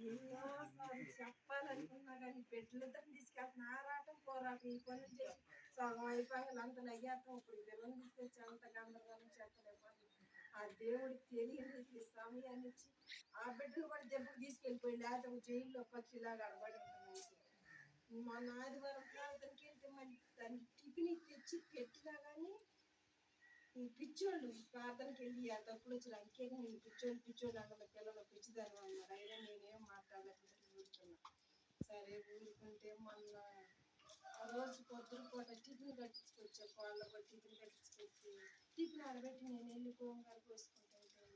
ఎన్నోసార్లు చెప్పాలనుకున్నా కానీ పెట్టినంతా తీసుకెళ్తున్నా ఆరాటం పోరాటం ఈ పనులు చేసి సగం అయిపోయి అంత నయ్యాటం ఇప్పుడు పిల్లలు తీసుకొచ్చి అంత గందరగోళం చెప్పలేకపోయింది. ఆ దేవుడికి తెలియని సమయాన్ని ఇచ్చి ఆ బిడ్డను కూడా దెబ్బకు తీసుకెళ్ళిపోయి లేకపోతే జైల్లో పక్షిలాగా అడబడి ఉంటుంది. మన ఆదివారం ప్రార్థనకి వెళ్తే మళ్ళీ దానికి టిఫిన్ తెచ్చి పెట్టినా కానీ ఈ పిచ్చోళ్ళు ప్రార్థనకి వెళ్ళి ఆ తప్పులు వచ్చిన అందుకే నేను పిచ్చోళ్ళు అన్న పిల్లలు పిచ్చిదాన్ని అన్నారు. అయినా నేనేం మాట్లాడలేకపోతే ఊరుకున్నా. సరే ఊరుకుంటే మొన్న ఆ రోజు పొద్దున పూట టిఫిన్ కట్టించుకొచ్చా కోళ్ళ టిఫిన్ కట్టించుకొచ్చి టిఫిన్ ఆడబెట్టి నేను వెళ్ళి గోంగూర కోసుకుంటుంటే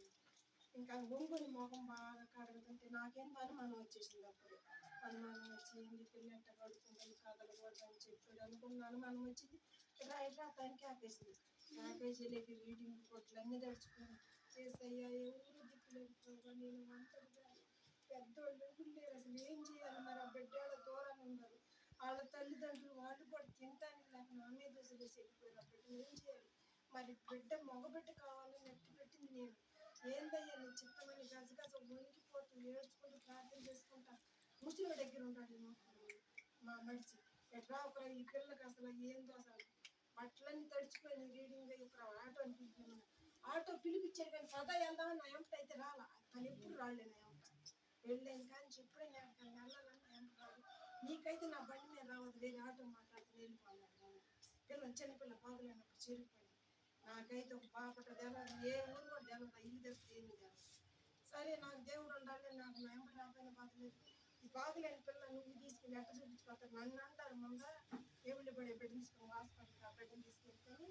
ఇంకా గొంగుని మొహం బాగా కడుగుతుంటే నాకేం అనుమానం వచ్చేసింది. అప్పుడు అనుమానం వచ్చి ఏంది పిల్లట కడుగుతుందని కదలకూడదని చెప్పాడు అనుకున్న అనుమానం వచ్చింది. ఇట్లా తనకి ఆపేసింది. ఆపేసేలేక రీడింగ్ కొట్లన్నీ తడుచుకుని చేసయ్యా ఎవరు దిక్కులేకపోగా నేను ఒంటరిగా పెద్దోళ్ళు ఎవరు లేరు అసలు ఏం చేయాలి. మరి ఆ బిడ్డ దూరాన్ని ఉన్నారు. వాళ్ళ తల్లిదండ్రులు వాళ్ళు కూడా తింటానికి లేక నా మీద దశలు వెళ్ళిపోయారు. ఆ బిడ్డను ఏం చేయాలి. మరి బిడ్డ మగబిడ్డ కావాలని నెట్టి పెట్టింది నేను. ఏందయ్యా నీ చిత్తమని గజగజ వణికిపోతూ ఏడ్చుకుంటూ ప్రార్థన చేసుకుంటా ముసలి దగ్గర ఉంటాడు మా మనిషి. ఎట్లా ఒక ఈ పిల్లలకి అసలు ఏందో అసలు బట్టలన్నీ తడిచిపోయిన రీడింగ్ ఇక్కడ ఆటో అనిపించాను. ఆటో పిలిపించాడు కానీ సదా వెళ్దామని నా ఎంపట అయితే రాలా. తను ఎప్పుడు రాలే నా ఎంపట వెళ్ళాను కానీ చెప్పుడే నేను వెళ్ళాలని నా ఎంపట రాదు. నీకైతే నా బండి మీద రావద్దు వేరే ఆటో మాట్లాడుతూ వెళ్ళిపోన్నాడు. పిల్లలు చిన్నపిల్ల బాగులేనప్పుడు చేరిపోయింది. నాకైతే ఒక పాపట తెలవదు. ఏ ఊరు కూడా తెలవదు. ఇల్లు తెస్తే ఏమి తెలవదు. సరే నాకు దేవుడు ఉండాలి. నాకు నా ఎంపట రాకపోయినా బాధలేదు. ఈ బాగులేని పిల్ల నువ్వు తీసుకెళ్ళి ఎట్ట చూపించుకోతారు. నన్ను అంటారు ముందా దేవుళ్ళు పడే బిడ్డ తీసుకుని హాస్పిటల్కి ఆ బిడ్డను తీసుకెళ్తాను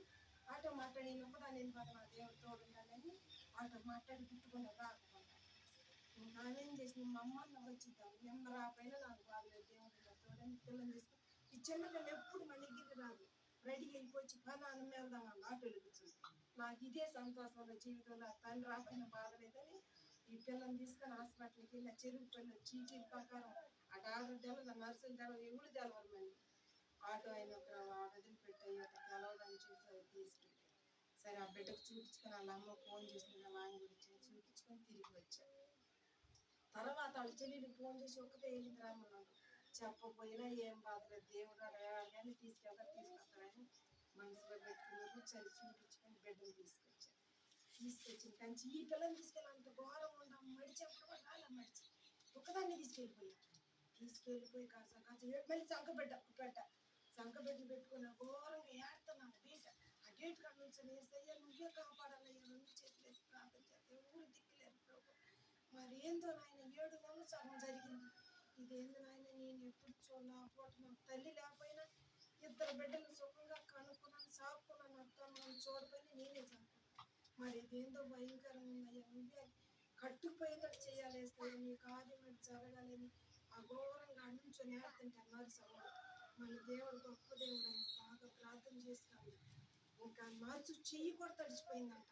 ఆటో మాట్లాడి నేను ఒకదాన్ని వెళ్ళిపోతా నా దేవుడు తోడు ఉండాలని ఆటో మాట్లాడి తిట్టుకుని రాకుండా ఇంకా ఆమెం చేసింది. మా అమ్మ వచ్చిద్దాం నిన్న రాపోయినా నాకు బాగలేదు. దేవుడు తోడని పిల్లలు తీసుకుని ఈ చిన్నపిల్లలు ఎప్పుడు మన దగ్గరికి రాదు. రెడీ అయిపోయి పదాన్ని వెళ్దాం అన్న ఆటోలు కూర్చుంది. నాకు ఇదే సంతోషంలో జీవితంలో తల్లి రాపోయిన బాధ లేదని ఈ పిల్లల్ని తీసుకొని హాస్పిటల్కి వెళ్ళి ఆ చెరువు పిల్లలు చీటీల ప్రకారం ఆ డాక్టర్ తెలవదు నర్సులు తెలవదు ఎవరు తెలవదు. మళ్ళీ ఆటో అయిన వదిలిపెట్టాయి అక్కడ తెలవదని చూసి తీసుకెళ్ళి సరే ఆ బిడ్డకు చూపించుకొని వాళ్ళ అమ్మ ఫోన్ చేసింది. వాళ్ళ ఆయన గురించి చూపించుకొని తిరిగి వచ్చాను. తర్వాత వాళ్ళ చెల్లికి ఫోన్ చేసి ఒక్కటే వెళ్ళింది రామన్నాడు. చెప్పపోయినా ఏం బాధలేదు. దేవుడు కానీ తీసుకొస్తారని మనసులో పెట్టుకున్నారు. చలి చూపించుకొని బిడ్డను తీసుకొచ్చిన కానీ ఈ పిల్లల్ని తీసుకెళ్ళి అంత ఘోరం ఉండం మడిచేప్పుడు కూడా రాలే. మడిచి ఒక్కదాన్ని తీసుకెళ్ళిపోయి కాస మళ్ళీ సంకబెట్టలు పెట్టుకుని ఘోరంగా ఏడుతున్నాను. బీట ఆ గేట్ కాడ నుంచి వేసయ్యా నువ్వే కాపాడాలయ్యా రెండు చేతులు ఎత్తి ప్రార్థన చేస్తే ఊరు దిక్కులేరు ప్రభు. మరి ఏందో నాయన 7 నెలలు సగం జరిగింది. ఇదేందో నాయన నేను ఎప్పుడు చూడలే. ఆ పూట నాకు తల్లి లేకపోయినా 2 బిడ్డలు సుఖంగా కనుక్కున్నాను సాపుకున్నాను. అత్తమ్మ చూడపోయినా నేనే చంపుకున్నాను. మరి ఇదేందో భయంకరంగా ఉందయ్యా నువ్వే కట్టుకుపోయేటట్టు చేయాలి. వేస్తాయా నీ కార్యం అది జరగాలని ఆ ఘోరంగా అన్నించొని ఏడుతుంటే అన్నారు. సమయం మన దేవుడు గొప్ప దేవుడు అని బాగా ప్రార్థన చేసుకోవాలి. ఇంకా మార్చు చెయ్యి కూడా తడిచిపోయిందంట.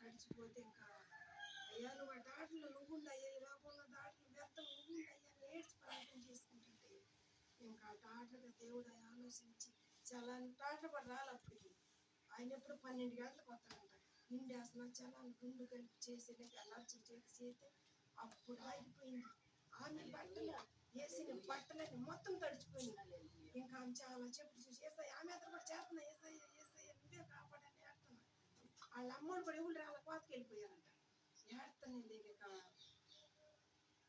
తడిచిపోతే ఇంకా అయ్యా నువ్వు ఆ దాటలు నువ్వుండయ్యా ఈ లోపల దాటలు వ్యర్థం నువ్వుండయ్యా నేర్చి ప్రార్థన చేసుకుంటుంటే ఇంకా డాక్టర్గా దేవుడు ఆలోచించి చాలా డాక్టర్ కూడా రాలప్పటికి ఆయన ఎప్పుడు 12 గంటలకు వస్తాడంట. నిండేస్తున్నా చాలా గుండు కలిపి చేసేది అలర్జీ చేస్తే అప్పుడు ఆగిపోయింది. ఆమె బట్టలు వేసిన బట్టలన్నీ మొత్తం తడిచిపోయింది. ఇంకా ఆమె చాలా చెప్పు చూసి ఏసయ్య ఆమె అతను కూడా చేస్తున్నా ఏసయ్య నువ్వే కాపాడని ఏడుతున్నా. వాళ్ళ అమ్మోడు కూడా ఎవరు వాళ్ళ కోతకి వెళ్ళిపోయారంట. ఏడుతాను లేక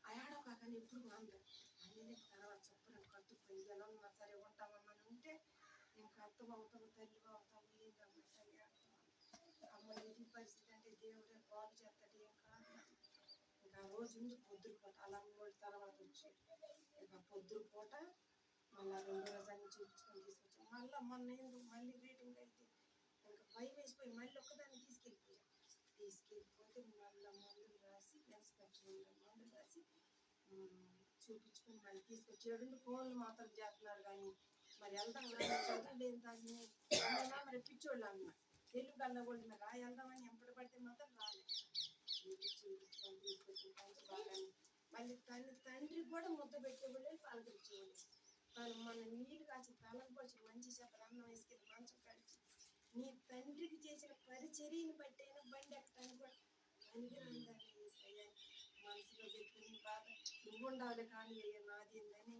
ఆ ఏడవకాకని ఎప్పుడు అందరు అన్ని తర్వాత చెప్పడం కట్టుకుపోయి ఎలా ఉన్నా సరే ఉంటామమ్మని ఉంటే ఇంకా అత్తగా అవుతాము తల్లిగా అవుతాము ఏందమ్మా తల్లి ఏడుతున్నాను. అమ్మ ఏది పరిస్థితి అంటే దేవుడే బాగు చేస్తాడు ఏం కాదు. ఇంకా రోజు ఉంది పొద్దురు పూట అలా మూడు తర్వాత వచ్చి ఇంకా పొద్దురు పూట మళ్ళీ 2 రోజులన్నీ చూపించుకొని తీసుకొచ్చాం. మొన్న ఏందో మళ్ళీ రీడింగ్ అయితే ఇంకా భయం వేసిపోయి మళ్ళీ ఒక్కదాన్ని తీసుకెళ్ళిపోతే మళ్ళీ మందులు రాసి ఇన్స్పెక్టర్ మందులు రాసి చూపించుకొని మళ్ళీ తీసుకొచ్చి 2 ఫోన్లు మాత్రం చేస్తున్నారు. కానీ మరి వెళ్దాం చదువులేని దాన్ని మరి పిచ్చోళ్ళు అన్న తెలుగు కన్నా కూడా మరి వెళ్దామని ఎంపటి పడితే మాత్రం రాలేదు. చూపించుకొని తీసుకొచ్చిన మంచి బాగా మళ్ళీ తండ్రికి కూడా ముద్ద పెట్టేవాళ్ళు పలకరించేవాళ్ళు. తను మన నీళ్ళు కాసి తలకు పోసి మంచి చెప్పలు అన్నం వేసుకెళ్ళి మంచం కడిచి నీ తండ్రికి చేసిన పరిచర్యను బట్టి అయినా బండి ఎక్కడానికి కూడా పనికిరాని మనసులో పెట్టుకుని బాధ నువ్వు ఉండాలి కానీ అయ్యా నాదేందని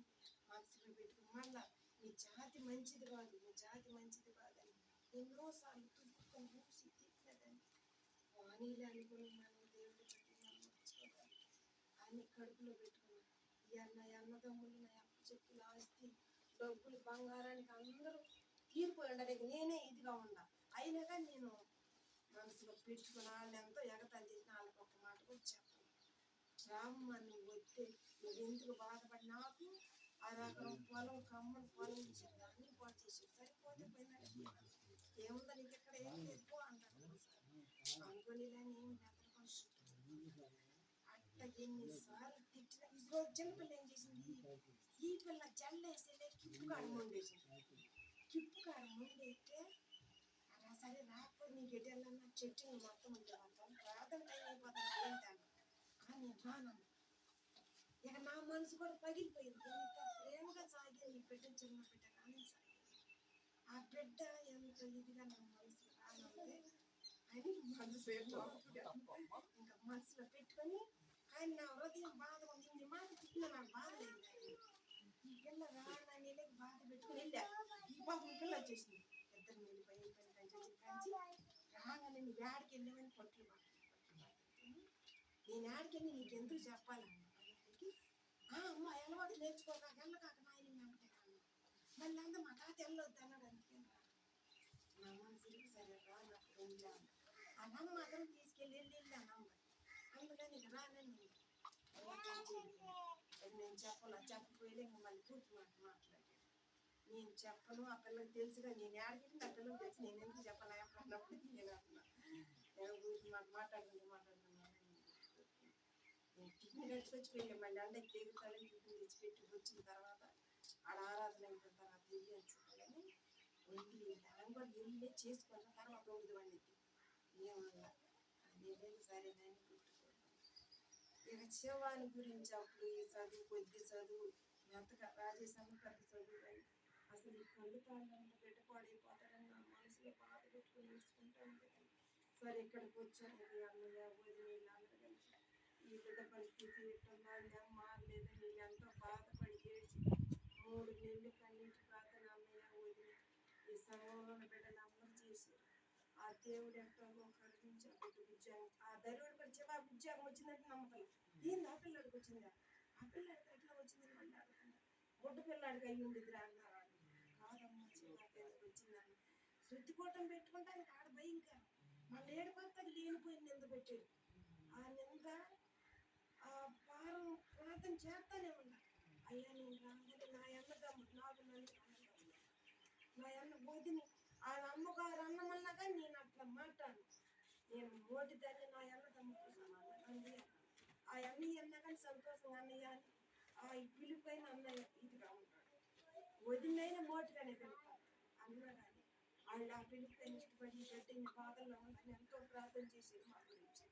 మనసులో పెట్టుకుని మళ్ళా నీ జాతి మంచిది కాదు, నీ జాతి మంచిది కాదని ఎన్నోసార్లు తుప్పుకొని మూసి తిట్లేదని వాణిలే అనుకుని మనం దేవుడి బట్టి మనం మర్చిపోవాలి అని కడుపులో పెట్టుకున్నాం. నా అన్నదమ్ములు నా అప్ప చెప్పులు ఆస్తి డబ్బులు బంగారానికి అందరూ తీరిపోయి ఉండరు, నేనే ఇదిగా ఉండా. అయినా కానీ నేను మనసులో పెట్టుకుని వాళ్ళు ఎంతో ఎగతాలు చేసిన వాళ్ళకి ఒక మాట కూడా చెప్పను. రామ్మ నువ్వు వస్తే నువ్వు ఎందుకు బాధపడి నాకు అరకరం పొలం కమ్మని పొలం ఇచ్చారు, అన్ని పాటు చేసేది సరిపోతే పోయిందని ఏముందా నీకు ఎక్కడ ఏం లేదు పో అంటారు అనుకోని కానీ ఏం నిద్రపడుతుంది. అట్ట ఎన్నిసార్లు తిట్టిన ఇదిగో చిన్నపిల్ల ఏం చేసింది, ఈ పిల్ల జల్లేసేలే కిప్పు కాడ ముండేసింది. కిప్పు కాడ ముండేస్తే అలా సరే రాకపోతే నీకు ఎటెళ్ళన్నా చెట్టు మొత్తం ఉండేవాళ్ళం ప్రార్థన టైం అయిపోతాను ఏంటాను కానీ రానమ్మ. ఇక నా మనసు కూడా పగిలిపోయింది. ఎంత ప్రేమగా సాగింది బిడ్డ, చిన్న బిడ్డ కానీ సాగింది. ఆ బిడ్డ ఎంత ఇదిగా నా మనసులో రానంటే అని మనసు ఇంకా మనసులో పెట్టుకొని ఆయన నా హృదయం బాధ ఉంది. ఇన్ని మాట తిట్టిన నాకు బాధ లేదు. ఈ పిల్ల రానని బాధ పెట్టుకుని వెళ్ళా. ఈ పాప పిల్ల వచ్చేసింది. ఇద్దరు వెళ్ళిపోయి కంచి రాగానే నీ వేడికి వెళ్ళామని పట్లు నేను ఆడికెళ్ళి నీకు ఎందుకు చెప్పాలన్నా అమ్మ అలవాటు నేర్చుకోక వెళ్ళకాక నాయన అంటే మళ్ళీ అంతా మా తాత వెళ్ళొద్దు అన్నాడు. అందుకే నా మనసుకి సరే రానప్పుడు వెళ్ళాను. ఆ నమ్మ మాత్రం తీసుకెళ్ళి వెళ్ళాను అమ్మ. అందుకని ఇక రానని నేను చెప్పకపోయినా ఇంక మళ్ళీ పూర్తి మాట మాట్లాడాను. నేను చెప్పను, ఆ పిల్లకి తెలుసుగా నేను ఆడికి నా పిల్లకి తెలిసి నేను ఎందుకు చెప్పాలి అన్నప్పుడు నేను అంటున్నా పూర్తి మాట మాట్లాడుతున్నాను. టిఫిన్ తెచ్చుకొచ్చి వెళ్ళి మళ్ళీ అంటే తెగుతాను. టిఫిన్ తెచ్చిపెట్టి వచ్చిన తర్వాత ఆడ ఆరాధన అయిపోయిన తర్వాత వెళ్ళి వండి దాన్ని కూడా వెళ్ళి చేసుకున్న తర్వాత వండుది వండిద్ది ఏమన్నా అదే సరే నేను పెట్టుకోవడం. ఇక శివాని గురించి అప్పుడు ఈ చదువు కొద్ది చదువు ఎంతగా రాజేశాను పెద్ద చదువు అని అసలు ఈ కళ్ళు తాళ్ళంతా బిడ్డ పాడైపోతారని నా మనసులో బాధ పెట్టుకుని నేర్చుకుంటూ ఉండేది. సరే ఇక్కడికి వచ్చాను. అన్నయ్య వదిలి అందరూ కలిసి ఈ బిడ్డ పరిస్థితి ఎట్లా మారలేదు. నేను ఎంతో బాధపడి చేసి 3 నెలలు కన్నీటి ప్రార్థన అన్నయ్య వదిలి ఈ సమయంలో బిడ్డలు అందరూ చేశారు. ఆ దేవుడు ఎక్కడో కరుణించి ఆ బిడ్డ ఉద్యోగం ఆ ధైర్యుడు పరిచయం ఆ ఉద్యోగం వచ్చిందంటే నమ్మకం ఏంది ఆ పిల్లడికి వచ్చిందా, ఆ పిల్లడికి ఎట్లా వచ్చిందని మళ్ళీ అడుగుతున్నారు. గుడ్డ పిల్లాడికి అయ్యి ఉండిద్దిరా అన్నారు. కాదమ్మ చిన్నకి వచ్చిందని శుద్ధికోటం పెట్టుకుంటానికి ఆడ భయంకరం మళ్ళీ ఏడుపక్కది లేనిపోయింది నింద పెట్టారు. ఆ నింద ఆ వారం ప్రార్థన చేస్తానే ఉన్నా. అయ్యా నేను రాగానే నా అన్నదమ్ముడు నాకు నా అన్న బోధిని ఆ అమ్మగారు అన్నమన్నా కానీ నేను అట్లా మాట్లాడు. నేను మోటిదాన్ని నా అన్నదమ్ముడు సమాధానం ఆ అన్నయ్య అన్నా కానీ సంతోషంగా అన్నయ్య అని ఆ పిలిపోయిన అన్నయ్య ఇదిగా ఉంటాడు. వదినైనా మోటిగానే పిలుస్తాను అన్నా కానీ వాళ్ళు ఆ పిలిపోయిన ఇష్టపడి గట్టిని బాధల్లో ఉందని ఎంతో ప్రార్థన చేసేది మా గురించి.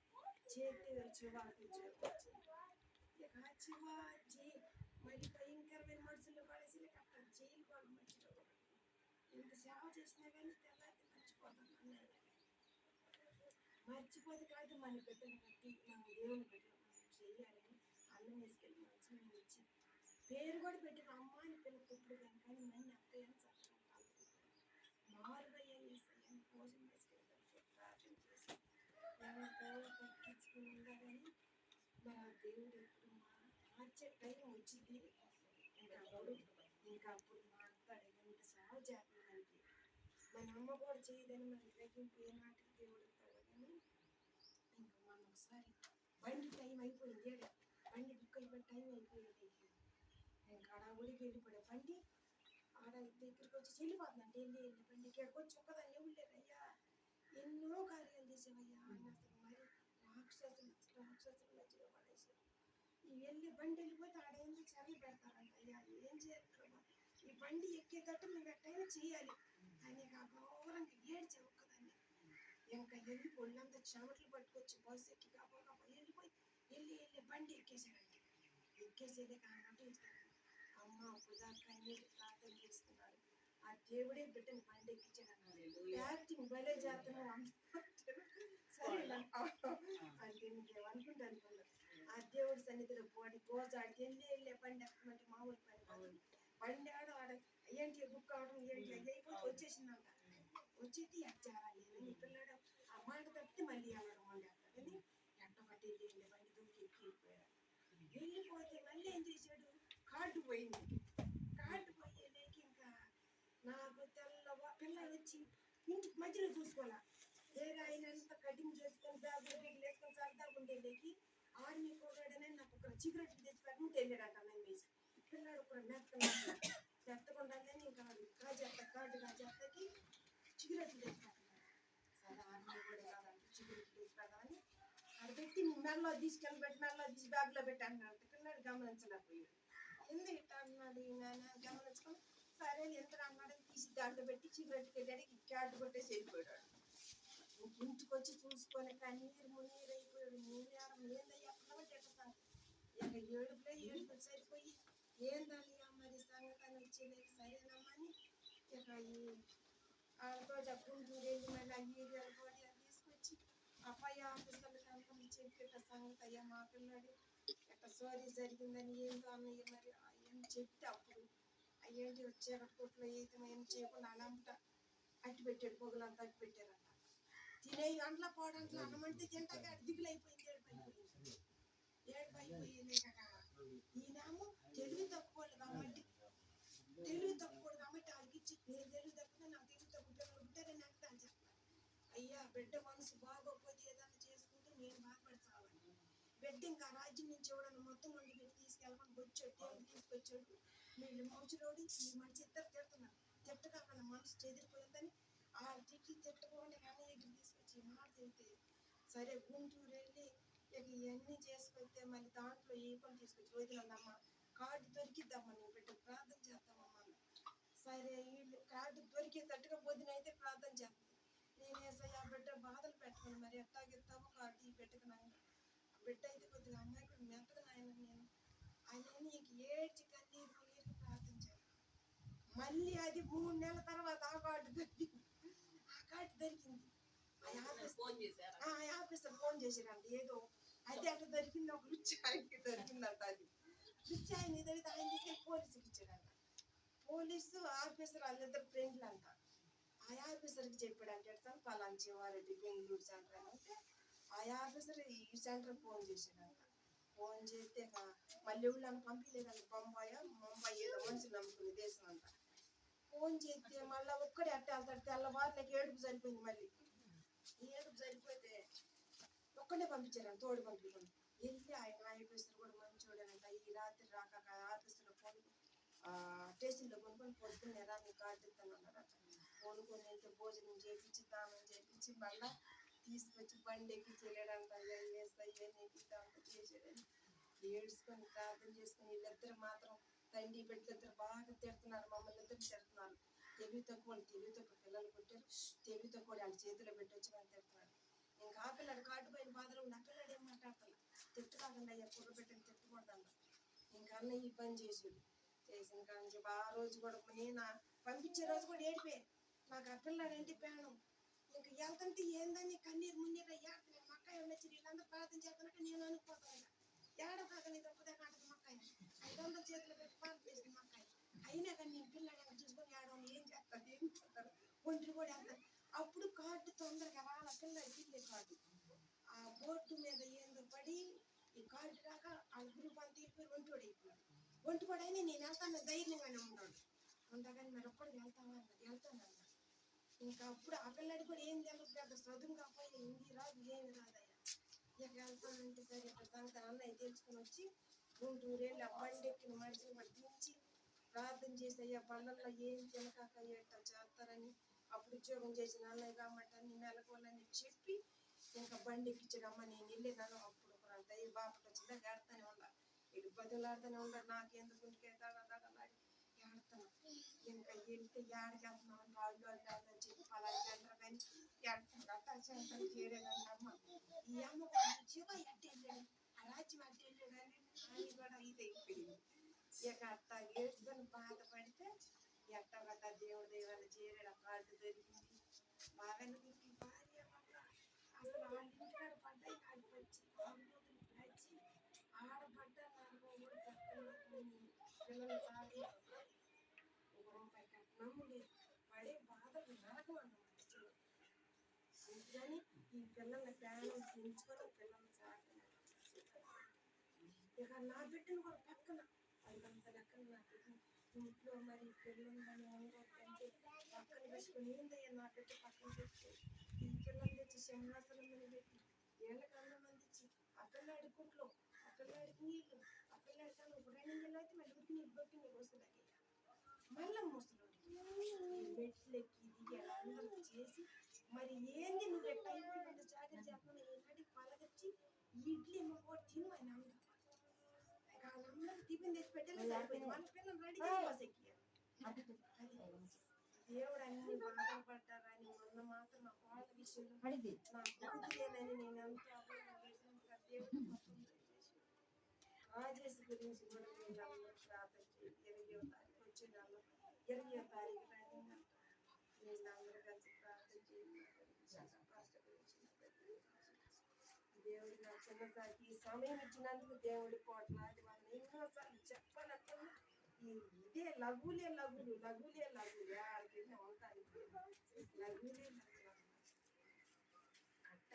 చేతి చివాకి ఇక చివాచి మరి భయంకరమైన మనుషులు పడేసి అక్కడ జైలు వాళ్ళు మధ్యలో ఇంత సేవ చేసినా కానీ తెల్లారి మర్చిపోతాను అన్నయ్య. మర్చిపోతే కాదు మన బిడ్డను బట్టి మన దేవుని బిడ్డ మనం చెయ్యాలని అన్నం వేసుకెళ్ళి మంచిగా ఇచ్చి పేరు కూడా పెట్టిన అమ్మాయిని పిల్ల తప్పుడు కానీ మళ్ళీ అత్తయ్యని చక్కగా మారుగా వేస్తాయని భోజనం వేసుకెళ్ళి ప్రార్థన చేసి ఎంతో తగ్గించుకుని ఉండాలని మా దేవుడు ఎప్పుడు మార్చే టైం వచ్చింది. ఇంకా అప్పుడు మాట్లాడే ఇంత సేవ చేస్తుందంటే మన అమ్మ కూడా చేయదని మన గ్రహింపు ఏనాటికి దేవుడు ఇస్తాడు. కానీ ఇంకా మనం ఒకసారి బండి టైం అయిపోయింది, బండి బుక్ అయిపోయి టైం అయిపోయింది. ఇంకా ఆడ ఊరికి వెళ్ళిపోయా బండి ఆడ దగ్గరికి వచ్చి వెళ్ళిపోతుందంటే వెళ్ళి బండి ఇక్కడికి వచ్చి ఒక్కదాన్ని ఉండేదయ్యా ఎన్నో కార్యాలు చేసేవయ్యా అని అసలు మరి రాక్షసుల మధ్యలో పడేసారు. ఈ వెళ్ళి బండి వెళ్ళిపోతే ఆడేందో చర్య పెడతారంట. అయ్యా ఏం చేయాలి ప్రభా, ఈ బండి ఎక్కేటట్టు మేము ఎట్టయినా చేయాలి అని ఘోరంగా ఏడ్చే ఒక్కదాన్ని. ఇంకా వెళ్ళి ఒళ్ళంతా చెమటలు పట్టుకొచ్చి బస్సు ఎక్కి కాపా వెళ్ళిపోయి వెళ్ళి బండి ఎక్కేసాడంటే ఎక్కేసేదే కానట్టు ఇస్తాడు. అమ్మ అప్పుడు దాకా నీళ్ళు ప్రార్థన చేసుకున్నాడు. ఆ దేవుడే బిడ్డని బండి ఎక్కించాడు అన్నాడు. యాక్టింగ్ భలే చేస్తున్నావు సరే అంటే నీకేమనుకుంటాను అనుకున్నాడు. ఆ ఆ దేవుడి సన్నిధిలో పోడి గోజాడికి వెళ్ళే బండి ఎక్కమంటే మామూలు పని కాదు. బండి ఆడ ఏంటి బుక్ అవడం ఏంటి అయిపోయి వచ్చేసిందంట. వచ్చేది ఎచ్చారాలి ఈ పిల్లడు ఆ మాట తప్పితే మళ్ళీ వెళ్ళడం వండేస్తాడని ఎట్టబట్టి వెళ్ళి బండి దూకి ఎక్కిపోయాడు. వెళ్ళిపోతే మళ్ళీ ఏం చేశాడు, కార్డు పోయింది. కార్డు పోయేలేకి ఇంకా నాకు పిల్లలు వచ్చి ఇంటికి మధ్యలో చూసుకోవాలా. వేరే ఆయన అంతా కటింగ్ చేసుకొని బ్యాగులు బిగులు వేసుకొని సరదా ఉండేలేకి ఆర్మీ కొన్నాడనే నాకు ఒక సిగరెట్లు తెచ్చి పెట్టమంటే వెళ్ళాడంట. నేను వేసి పిల్లాడు కూడా మెత్తకుండానే ఇంకా కార్డు కాజేస్తాకి సిగరెట్లు తెచ్చి పెట్టమన్నాడు. సరే ఆర్మీ కూడా కాదంటే సిగరెట్లు తెచ్చి పెడదామని అది పెట్టి మెల్లో తీసుకెళ్ళి పెట్టి మెల్లో తీసి బ్యాగ్లో పెట్టి అంటున్నాడు. పిల్లాడు గమనించలేకపోయాడు. ఎందుకు ఇట్లా అన్నాడు గమనించుకొని సరే ఎంత అన్నాడని తీసి దాంట్లో పెట్టి సిగరెట్కి వెళ్ళాడు. క్యాట్ కొట్టేసి వెళ్ళిపోయాడు. ఇంటికి వచ్చి చూసుకొని కన్నీరు మున్నీరు అయిపోయాడు. నీళ్ళారం ఏందయ్యా పిల్లబట్టి ఎట్టా ఇక ఏడుపులే సరిపోయి ఏందయ్యా మరి సంగతి అని వచ్చేది సరేనమ్మని ఇక ఈ ఆడతో గుంటూరు వెళ్ళి మళ్ళీ ఆ ఏరియాలు పోటీ అని తీసుకొచ్చి అబ్బాయి ఆఫీసర్లకు అనుకుని చెప్పేట సంగతి అయ్యా మా పిల్లడు ఎట్లా సోరీ జరిగిందని ఏందో అన్నయ్య మరి ఏం చెప్తే అప్పుడు అయ్యేంటి వచ్చే కొట్లో ఏం చేయకుండా అనంట అట్టి పెట్టాడు. పొగలంతా అట్టి పెట్టారంట. తినే గంటల పోవడంట్లో అన్నమంటే తింటాక దిగులు అయిపోయింది. ఏడుపైపోయింది కదా. ఈయనేమో తెలివి తక్కువలు కాబట్టి వాళ్ళకి ఇచ్చి నేను తెలివి తక్కువ నాకు తెలివి తక్కువ పిల్లలు ఉంటారని నాకు అని చెప్తాను. అయ్యా బిడ్డ మనసు బాగోకపోతే ఏదైనా చేసుకుంటే నేను బాధపడతాను. బిడ్డ ఇంకా రాజ్యం నుంచి ఎవడన్నా మొత్తం వండి పెట్టి తీసుకెళ్ళమని వచ్చాడు. తీసుకొచ్చాడు. వీళ్ళు మనుషులోడి ఈ మనిషి ఇద్దరు తిడుతున్నారు. తిట్టగా మనసు చెదిరిపోయిందని ఆ తిట్టి తిట్టకుండా కానీ ఎగిరి తీసుకొచ్చి మాట తింటే సరే గుంటూరు వెళ్ళి ఇక ఇవన్నీ చేసుకొస్తే మళ్ళీ దాంట్లో ఏ పని తీసుకొచ్చి వదిలేదమ్మా కార్డు దొరికిద్దమ్మా నువ్వు బిడ్డ ప్రార్థన చేద్దామమ్మా. సరే వీళ్ళు కార్డు దొరికేటట్టుగా వదినైతే ప్రార్థన చేస్తాను. నేనేసయ్యా బిడ్డ బాధలు పెట్టమని మరి ఎట్టాగిస్తావో కార్డు ఈ బిడ్డకు నాయన బిడ్డ అయితే కొద్దిగా అమ్మాయి కూడా మెత్తగా నాయన నేను ఆయన నీకు ఏడ్చి కన్నీరు నీరు ప్రార్థన చేయాలి. మళ్ళీ అది 3 నెలల తర్వాత ఆ కార్డు దొరికింది. ఆ కార్డు దొరికింది. ఆఫీసర్ ఫోన్ చేశారంట ఏదో అయితే అట్లా దొరికింది. ఒక రుచి ఆయనకి దొరికిందంట. అది రుచి ఆయన దొరికితే ఆయన తీసుకెళ్ళి పోలీసుకి ఇచ్చాడంట. పోలీసు ఆఫీసర్ వాళ్ళిద్దరు ఫ్రెండ్లు అంట. ఆ ఆఫీసర్కి చెప్పాడంటే సార్ పలానా శివారెడ్డి బెంగళూరు సెంటర్ అని అంటే ఆ ఆఫీసర్ ఈ సెంటర్ ఫోన్ చేశాడంట. ఫోన్ చేస్తే మళ్ళీ ఊళ్ళని పంపించలేదంట. ముంబై ఏదో మనుషులు నమ్ముకునే దేశం అంట. ఫోన్ చేస్తే మళ్ళీ ఒక్కడే అట్టే వెళ్తాడు. తెల్లవారులకి ఏడుపు సరిపోయింది. మళ్ళీ ఏడుపు సరిపోతే ఒక్కడే పంపించారంట. తోడు పంపించండి వెళ్ళి ఆయన ఆఫీసర్ కూడా మంచోడనంట. ఈ రాత్రి రాక ఆఫీసులో స్టేషన్లో కొనుక్కొని పొద్దున్నే రా మీ కార్డు ఇస్తానన్నారట. కొనుక్కొని వెళ్తే భోజనం చేపించి దానం చేపించి మళ్ళీ తీసుకొచ్చి బండి ఎక్కించి వెళ్ళాడంట. అంతా చేసాడని ఏడ్చుకొని ప్రార్థన చేసుకుని వీళ్ళిద్దరు మాత్రం తండ్రి బిడ్డలిద్దరు బాగా తిడుతున్నారు. మమ్మల్ని ఇద్దరు తిడుతున్నారు. తెలివి తక్కువ పిల్లలు కొట్టారు. తెలివి తక్కువ వాళ్ళ చేతిలో పెట్టొచ్చు అని తిడుతున్నారు. ఇంకా ఆ పిల్లడు కార్డు పైన బాధలు ఉన్న పిల్లడు ఏం మాట్లాడతాను తిట్టుకాకుండా అయ్యా కుర్ర పెట్టని తిట్టకూడదన్న. ఇంకా అన్న ఈ పని చేసాడు. చేసిన కానీ ఆ రోజు కూడా నేను పంపించే రోజు కూడా ఏడిపోయాను. నాకు ఆ పిల్లాడంటే ప్రాణం. ఇంకా వెళ్తుంటే ఏందని కన్నీరు మున్నీరు ఏడుతున్నాను. మక్కాయ వచ్చి వీళ్ళందరూ ప్రార్థన చేస్తున్నట్టు నేను అనుకుపోతాను. ఏడ కాకని తప్పుదే కాదు మక్కాయ 500 చేతులు పెట్టి పాలు చేసింది మక్కాయ. అయినా కానీ నేను పిల్లాడు చూసుకొని ఏడవని ఏం చేస్తారు ఏం చేస్తారు ఒంటరి కూడా వెళ్తాను. అప్పుడు కార్డు తొందరగా వాళ్ళ పిల్లే కార్డు ఆ బోర్డు మీద ఏందో పడి ఈ కార్డు రాక ఆ గ్రూప్ అంతా వెళ్ళిపోయి ఒంటివాడు అయిపోయాడు. ఒంటివాడు అయినా నేను వెళ్తాను ధైర్యంగానే ఉన్నాడు. ఉండగానే మరి ఒక్కడికి వెళ్తానన్నా. ఇంకా అప్పుడు ఆ పిల్లడి కూడా ఏం తెలియదు కదా చదువు కాకపోయి హిందీ రాదు ఏమి రాదయ్యా. ఇక వెళ్తానంటే సరే ఇక్కడ సంగతి అన్నయ్య తెలుసుకుని వచ్చి గుంటూరు వెళ్ళి ఆ బండి ఎక్కిన మనిషిని పట్టించి ప్రార్థన చేసి అయ్యా బండల్లో ఏం తినకాక ఎట్లా చేస్తారని అప్పుడు ఉద్యోగం చేసిన అన్నయ్య కాబట్టి నెలకోళ్ళని చెప్పి ఇంకా బండి ఎక్కించడమ్మ నేను వెళ్ళేదాను. అప్పుడు దయ్య బాపట వచ్చిందా ఏడతానే ఉండాలి. ఇటు బదులాడుతూనే ఉండాలి. నాకెందుకు ఇంటికి దాగలాడి ఏడతాను. ఇంకా వెళ్తే ఏడకి వెళ్తున్నాను కాళ్ళు చెప్పి పలానా సెంటర్ కానీ గట్టా సెంటర్ చేరేదమ్మా. ఈ అమ్మ శివ ఎట్ట వెళ్ళాడు ఆ రాజ్యం అట్ట వెళ్ళాడు అని ఆయన కూడా ఇది అయిపోయింది. ఇక అట్ట ఏడ్చుకొని బాధపడితే ఎట్టగట్ట దేవుడి దేవాల చేరాడు. ఆ కార్డు దొరికింది. బాగా దొరికి భార్య వల్ల అసలు వాళ్ళ ఇంటికాడ పడ్డాయి. కాడికి వచ్చి నచ్చి పిల్లలు చాలు ఒక రూపాయి కట్టినాము లేదు పడే బాధలు నరకం అన్నమాట అందుకని ఈ పిల్లల్ని ప్రాణం పెంచుకొని పిల్లల్ని సాగుతున్నారు ఇక నా బిడ్డను కూడా పక్కన అంతంత లెక్కన నా బిడ్డ ఇంట్లో మరి పిల్లలు అని ఉండొద్దంటే పక్కన పెట్టుకుని ఏందయ్యా నా బిడ్డ పక్కన పెట్టి ఈ పిల్లలు తెచ్చి సింహాసనం మీద పెట్టి ఏళ్ళకి అన్నం అందించి ఆ పిల్లాడి కుట్లో ఆ పిల్లాడికి నీళ్ళు ఆ పిల్లాడి తను ఒక 2 నెలలు అయితే మళ్ళీ ఉత్తి నీళ్ళు బట్టి నీకు వస్తుంది మళ్ళీ ముసలోడికి మెట్లెక్కి దిగి అందరూ చేసి మరి ఏంది నువ్వు ఎట్లా అయిపోయింది చాకరీ చేస్తున్నావు ఏంటంటే పలగచ్చి ఇడ్లీ నువ్వు తిను అని అందరూ వాళ్ళందరూ టిఫిన్ తెచ్చి పెట్టేలా సరిపోయింది వాళ్ళ పిల్లలు రెడీ చేసి బస్ ఎక్కియారు దేవుడు అన్ని బాధలు పడ్డారని మొన్న మాత్రం నా కోళ్ళ విషయంలో నా కూతురేనని నేను ఎంత అభివృద్ధి దేవుడు రాజేష్ గురించి కూడా మీరు అందరూ ప్రార్థన చేయండి 20వ తారీఖు వచ్చే నెలలో 20వ తారీఖు రన్నింగ్ అంట మీరు అందరూ కలిసి ప్రార్థన చేయండి దేవుడు నా చిన్నసారికి ఈ సమయం ఇచ్చినందుకు దేవుడి కోట్లాది వాళ్ళని ఎన్నోసార్లు చెప్పాలనుకున్నా ఇదే లఘులే లఘులు ఆడికి ఉంటాయి లఘులే లఘులు అట్ట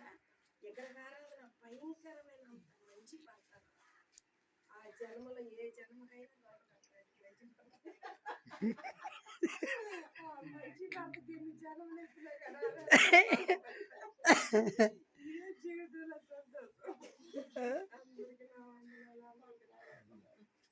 ఎగరగారాధన భయంకరమైన అంత మంచి పాత్ర ఆ జన్మలో ఏ జన్మకైనా మంచి పాత్ర దీన్ని జన్మలో కదా